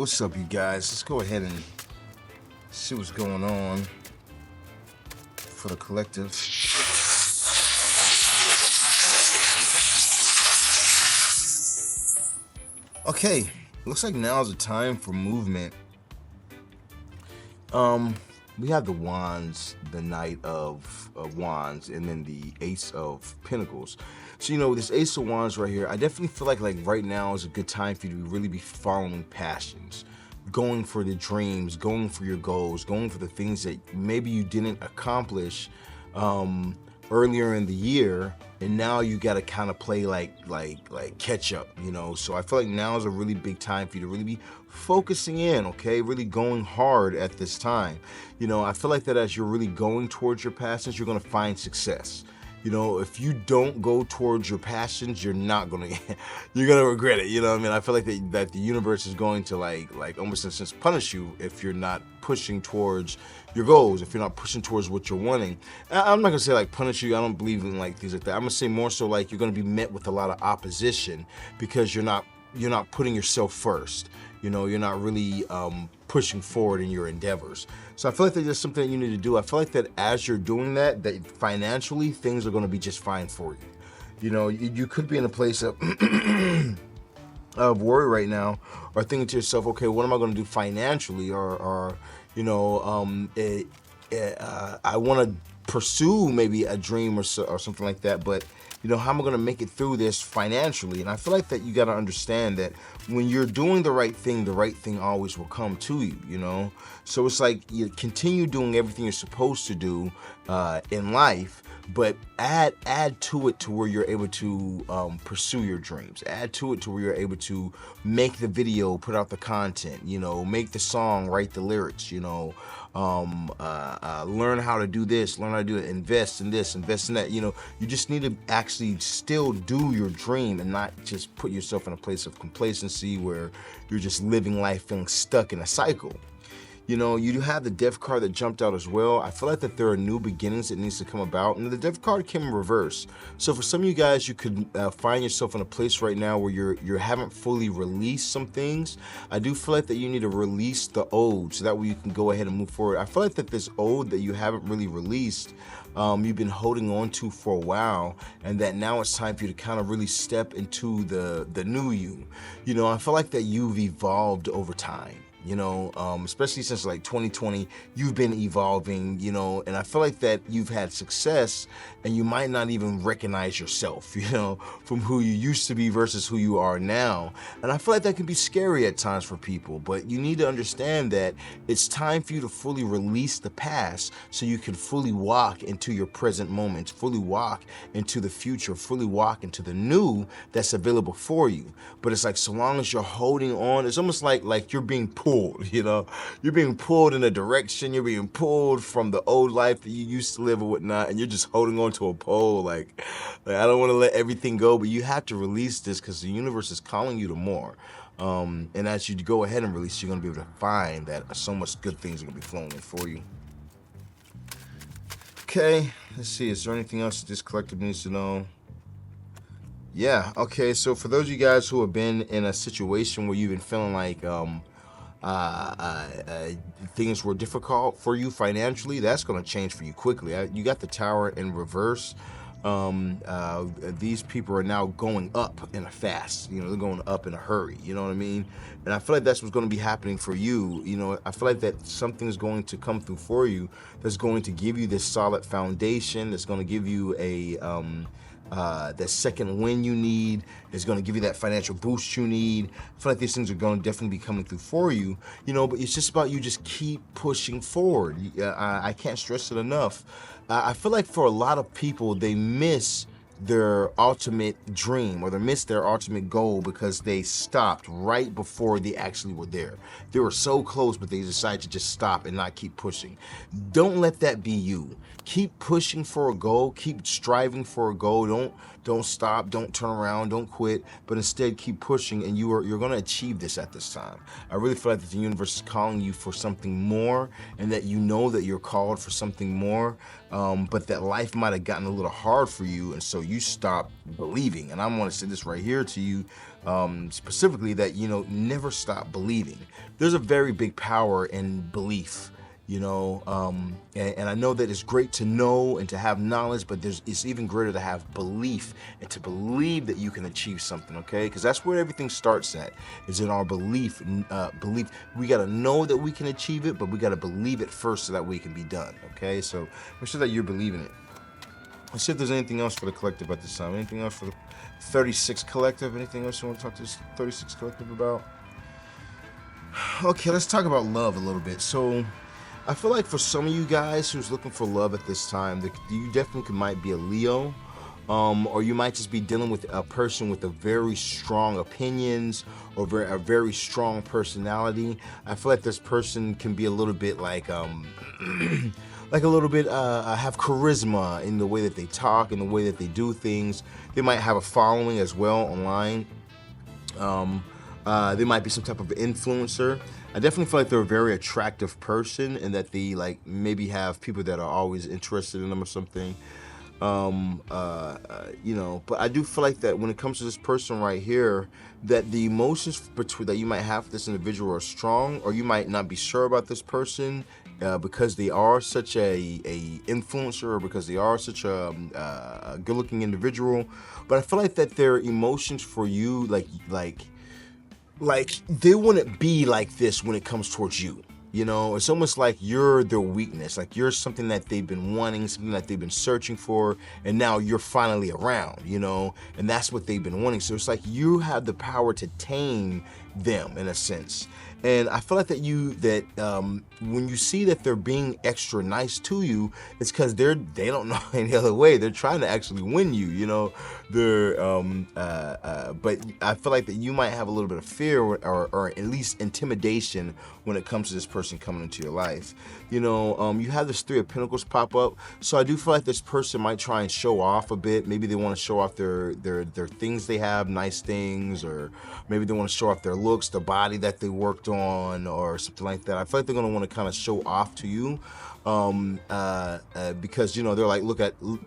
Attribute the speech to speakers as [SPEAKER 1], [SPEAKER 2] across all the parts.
[SPEAKER 1] What's up, you guys? Let's go ahead and see what's going on for the collective. Okay, looks like now's the time for movement. We have the Wands, the Knight of Wands, and then the Ace of Pentacles. So, this Ace of Wands right here, I definitely feel like right now is a good time for you to really be following passions, going for the dreams, going for your goals, going for the things that maybe you didn't accomplish earlier in the year, and now you got to kind of play like catch up, So I feel like now is a really big time for you to really be focusing in, okay, really going hard at this time. I feel like that as you're really going towards your passions, you're going to find success. If you don't go towards your passions, you're not gonna you're gonna regret it. I feel like that the universe is going to like almost in a sense punish you if you're not pushing towards your goals, if you're not pushing towards what you're wanting. I'm not gonna say like punish you. I don't believe in things like that. I'm gonna say more so like you're gonna be met with a lot of opposition because you're not putting yourself first. You're not really pushing forward in your endeavors. So I feel like that's something that you need to do. I feel like that as you're doing that financially things are going to be just fine for you. You could be in a place of of worry right now, or thinking to yourself, okay, what am I going to do financially, or I want to pursue maybe a dream or something like that, but how am I going to make it through this financially? And I feel like that you got to understand that when you're doing the right thing always will come to you. So it's like you continue doing everything you're supposed to do in life, but add to it to where you're able to pursue your dreams. Add to it to where you're able to make the video, put out the content, make the song, write the lyrics, learn how to do this, learn how to do it, invest in this, invest in that. You just need to actually still do your dream and not just put yourself in a place of complacency where you're just living life feeling stuck in a cycle. You do have the Death card that jumped out as well. I feel like that there are new beginnings that needs to come about, and the Death card came in reverse. So for some of you guys, you could find yourself in a place right now where you haven't fully released some things. I do feel like that you need to release the old, so that way you can go ahead and move forward. I feel like that this old that you haven't really released, you've been holding on to for a while, and that now it's time for you to kind of really step into the new you. I feel like that you've evolved over time. Especially since 2020, you've been evolving, and I feel like that you've had success and you might not even recognize yourself, from who you used to be versus who you are now. And I feel like that can be scary at times for people, but you need to understand that it's time for you to fully release the past so you can fully walk into your present moment, fully walk into the future, fully walk into the new that's available for you. But it's like, so long as you're holding on, it's almost like you're being pulled, you're being pulled in a direction, you're being pulled from the old life that you used to live or whatnot, and you're just holding on to a pole, like I don't want to let everything go, but you have to release this because the universe is calling you to more. And as you go ahead and release, you're going to be able to find that so much good things are going to be flowing in for you. Okay, let's see, is there anything else that this collective needs to know? Yeah, okay, so for those of you guys who have been in a situation where you've been feeling like things were difficult for you financially, that's going to change for you quickly. You got the Tower in reverse. These people are now going up in a fast, they're going up in a hurry, you know what I mean? And I feel like that's what's going to be happening for you. I feel like that something's going to come through for you that's going to give you this solid foundation, that's going to give you that second win you need, is going to give you that financial boost you need. I feel like these things are going to definitely be coming through for you, but it's just about you just keep pushing forward. I can't stress it enough. I feel like for a lot of people, they miss their ultimate dream, or they missed their ultimate goal because they stopped right before they actually were there. They were so close, but they decided to just stop and not keep pushing. Don't let that be you. Keep pushing for a goal, keep striving for a goal. Don't stop, don't turn around, don't quit, but instead keep pushing, and you're going to achieve this at this time. I really feel like that the universe is calling you for something more, and that you know that you're called for something more. but that life might have gotten a little hard for you, and so you stopped believing. And I want to say this right here to you, specifically, that never stop believing. There's a very big power in belief. And I know that it's great to know and to have knowledge, but it's even greater to have belief and to believe that you can achieve something, okay? Because that's where everything starts at, is in our belief. We got to know that we can achieve it, but we got to believe it first so that we can be done, okay? So make sure that you're believing it. Let's see if there's anything else for the collective at this time. Anything else for the 36 collective? Anything else you want to talk to this 36 collective about? Okay, let's talk about love a little bit. So I feel like for some of you guys who's looking for love at this time, you definitely might be a Leo, or you might just be dealing with a person with a very strong opinions or a very strong personality. I feel like this person can be a little bit like like a little bit have charisma in the way that they talk, in the way that they do things. They might have a following as well online. They might be some type of influencer. I definitely feel like they're a very attractive person, and that they maybe have people that are always interested in them or something. But I do feel like that when it comes to this person right here, that the emotions that you might have for this individual are strong, or you might not be sure about this person because they are such a influencer, or because they are such a good-looking individual. But I feel like that their emotions for you, like they wouldn't be like this when it comes towards you. It's almost like you're their weakness, like you're something that they've been wanting, something that they've been searching for, and now you're finally around, and that's what they've been wanting. So it's like you have the power to tame them in a sense. And I feel like when you see that they're being extra nice to you, it's because they don't know any other way. They're trying to actually win you, but I feel like that you might have a little bit of fear or at least intimidation when it comes to this person coming into your life. You have this 3 of Pentacles pop up, so I do feel like this person might try and show off a bit. Maybe they want to show off their things they have, nice things, or maybe they want to show off their looks, the body that they worked on, or something like that. I feel like they're going to want to kind of show off to you, because they're like,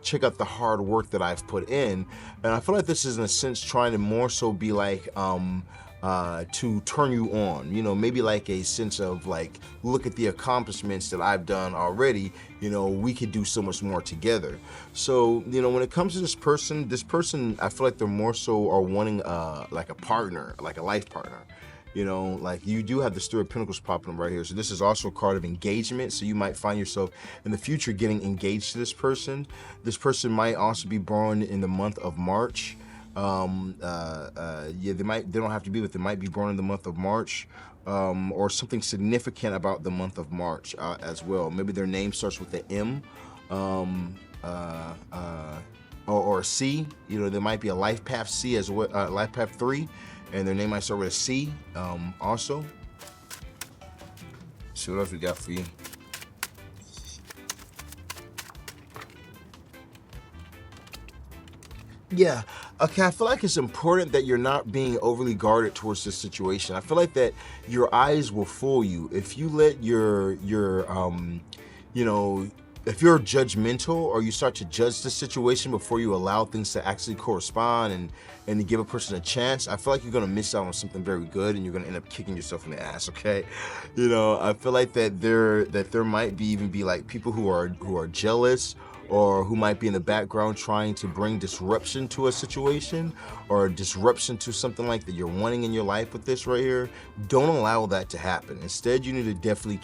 [SPEAKER 1] check out the hard work that I've put in. And I feel like this is in a sense trying to more so be like to turn you on, maybe like a sense of like, look at the accomplishments that I've done already, we could do so much more together. So when it comes to this person, I feel like they're more so are wanting like a partner, like a life partner. Like you do have the 3 of Pentacles popping up right here. So this is also a card of engagement. So you might find yourself in the future getting engaged to this person. This person might also be born in the month of March. They don't have to be, but they might be born in the month of March, or something significant about the month of March as well. Maybe their name starts with an M, or a C. There might be a life path C as well, life path 3. And their name might start with a C, also. See what else we got for you. Yeah. Okay, I feel like it's important that you're not being overly guarded towards this situation. I feel like that your eyes will fool you if you let if you're judgmental, or you start to judge the situation before you allow things to actually correspond and to give a person a chance. I feel like you're gonna miss out on something very good, and you're gonna end up kicking yourself in the ass. Okay, I feel like that there might even be like people who are jealous, or who might be in the background trying to bring disruption to a situation, or disruption to something like that you're wanting in your life with this right here. Don't allow that to happen. Instead, you need to definitely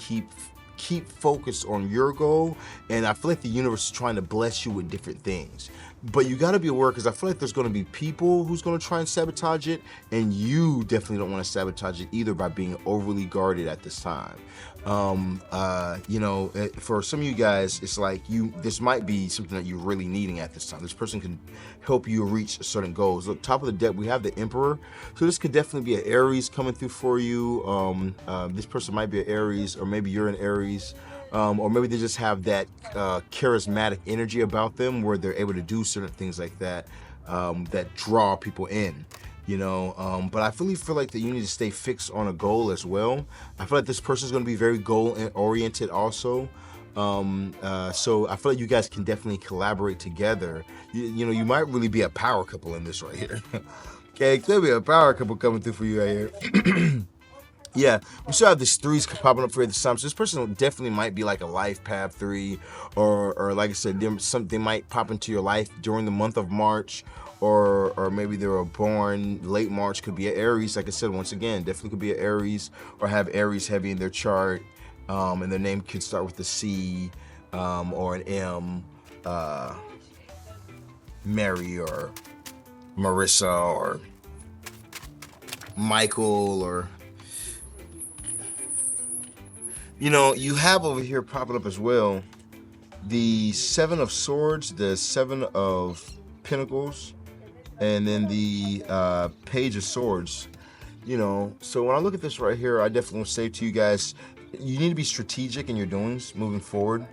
[SPEAKER 1] keep focused on your goal. And I feel like the universe is trying to bless you with different things, but you got to be aware, because I feel like there's going to be people who's going to try and sabotage it, and you definitely don't want to sabotage it either by being overly guarded at this time. For some of you guys, it's like this might be something that you're really needing at this time. This person can help you reach certain goals. Look, top of the deck, we have the Emperor. So this could definitely be an Aries coming through for you. This person might be an Aries, or maybe you're an Aries. Or maybe they just have that charismatic energy about them, where they're able to do certain things like that, that draw people in. But I really feel like that you need to stay fixed on a goal as well. I feel like this person is going to be very goal oriented also. So I feel like you guys can definitely collaborate together. You know, you might really be a power couple in this right here. Okay, it could be a power couple coming through for you right here. Yeah, we still have these threes popping up for you this time. So this person definitely might be like a life path 3, or like I said, something might pop into your life during the month of March, or maybe they were born late March. Could be an Aries. Like I said, once again, definitely could be an Aries, or have Aries heavy in their chart, and their name could start with a C, or an M, Mary or Marissa or Michael, or you know, you have over here popping up as well the 7 of Swords, the 7 of Pentacles, and then the Page of Swords. You know, so when I look at this right here, I definitely want to say to you guys, you need to be strategic in your doings moving forward.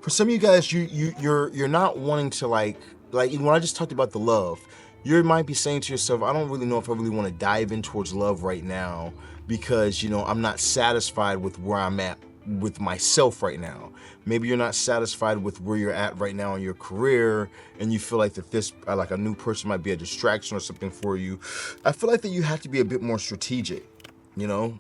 [SPEAKER 1] For some of you guys, you're not wanting to like when I just talked about the love, you might be saying to yourself, I don't really know if I really want to dive in towards love right now, because you know I'm not satisfied with where I'm at with myself right now. Maybe you're not satisfied with where you're at right now in your career, and you feel like that this like a new person might be a distraction or something for you. I feel like that you have to be a bit more strategic, you know.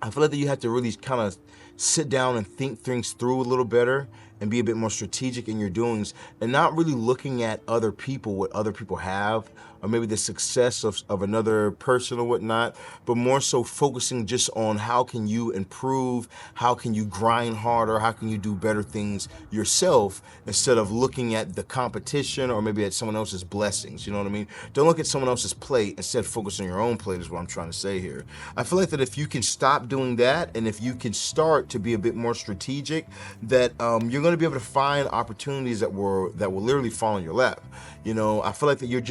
[SPEAKER 1] I feel like that you have to really kind of sit down and think things through a little better, and be a bit more strategic in your doings, and not really looking at other people, what other people have, or maybe the success of another person or whatnot, but more so focusing just on how can you improve, how can you grind harder, how can you do better things yourself, instead of looking at the competition or maybe at someone else's blessings. You know what I mean? Don't look at someone else's plate, instead focus on your own plate is what I'm trying to say here. I feel like that if you can stop doing that, and if you can start to be a bit more strategic, that you're going to be able to find opportunities that will literally fall in your lap. You know, I feel like that you're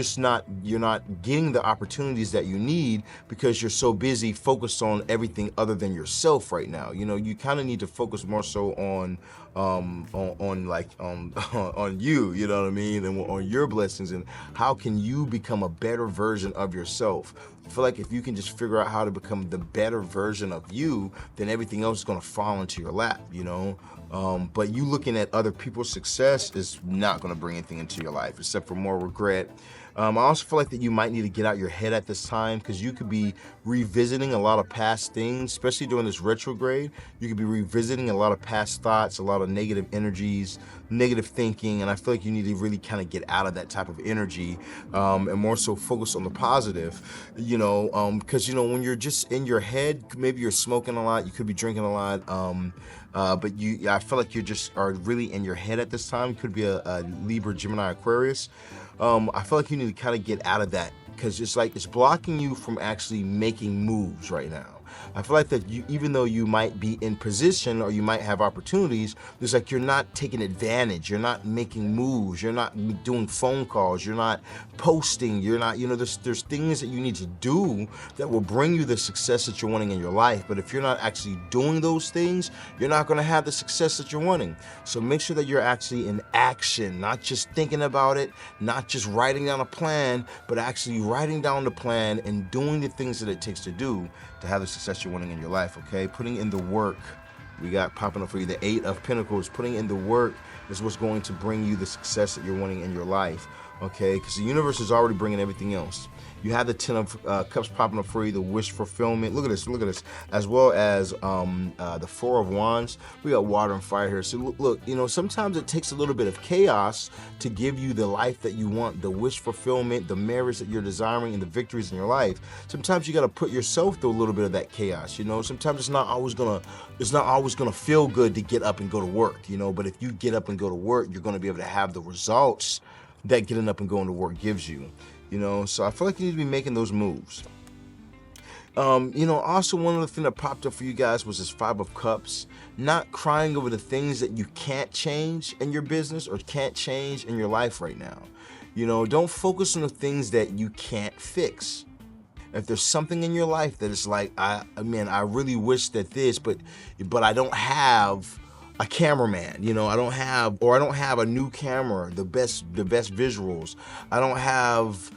[SPEAKER 1] not getting the opportunities that you need because you're so busy focused on everything other than yourself right now. You know, you kind of need to focus more so on on you, you know what I mean, and on your blessings, and how can you become a better version of yourself. I feel like if you can just figure out how to become the better version of you, then everything else is going to fall into your lap, you know. But you looking at other people's success is not going to bring anything into your life except for more regret. I also feel like that you might need to get out your head at this time, because you could be revisiting a lot of past things, especially during this retrograde. You could be revisiting a lot of past thoughts, a lot of negative energies, negative thinking, and I feel like you need to really kind of get out of that type of energy, and more so focus on the positive, you know, because, you know, when you're just in your head, maybe you're smoking a lot, you could be drinking a lot, but I feel like you just are really in your head at this time. You could be a Libra, Gemini, Aquarius. I feel like you need to kind of get out of that, because it's like it's blocking you from actually making moves right now. I feel like that you, even though you might be in position or you might have opportunities, it's like you're not taking advantage, you're not making moves, you're not doing phone calls, you're not posting, you're not, you know, there's things that you need to do that will bring you the success that you're wanting in your life. But if you're not actually doing those things, you're not going to have the success that you're wanting. So make sure that you're actually in action, not just thinking about it, not just writing down a plan, but actually writing down the plan and doing the things that it takes to do to have the success you're wanting in your life, okay? Putting in the work. We got popping up for you the 8 of Pentacles. Putting in the work is what's going to bring you the success that you're wanting in your life, okay? Because the universe is already bringing everything else. You have the 10 of Cups popping up for you, the wish fulfillment. Look at this, as well as the 4 of Wands. We got water and fire here. So look, you know, sometimes it takes a little bit of chaos to give you the life that you want, the wish fulfillment, the marriage that you're desiring, and the victories in your life. Sometimes you got to put yourself through a little bit of that chaos. You know, sometimes it's not always gonna feel good to get up and go to work. You know, but if you get up and go to work, you're gonna be able to have the results that getting up and going to work gives you. You know, so I feel like you need to be making those moves. You know, also one other thing that popped up for you guys was this 5 of Cups. Not crying over the things that you can't change in your business or can't change in your life right now. You know, don't focus on the things that you can't fix. If there's something in your life that is like, I really wish that this, but I don't have a cameraman, you know, I don't have a new camera, the best visuals. I don't have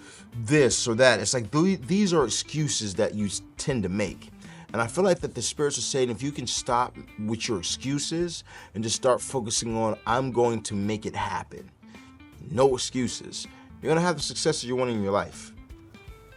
[SPEAKER 1] this or that. It's like these are excuses that you tend to make. And I feel like that the spirits are saying, if you can stop with your excuses and just start focusing on, I'm going to make it happen. No excuses. You're gonna have the successes you want in your life.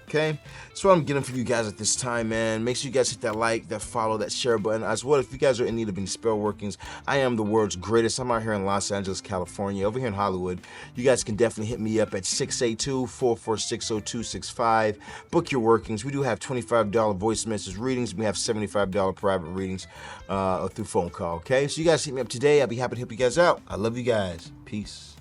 [SPEAKER 1] Okay, that's what I'm getting for you guys at this time, man. Make sure you guys hit that like, that follow, that share button. As well, if you guys are in need of any spell workings, I am the world's greatest. I'm out here in Los Angeles, California. Over here in Hollywood, you guys can definitely hit me up at 682-446-0265. Book your workings. We do have $25 voice message readings. We have $75 private readings through phone call, okay? So you guys hit me up today. I'll be happy to help you guys out. I love you guys. Peace.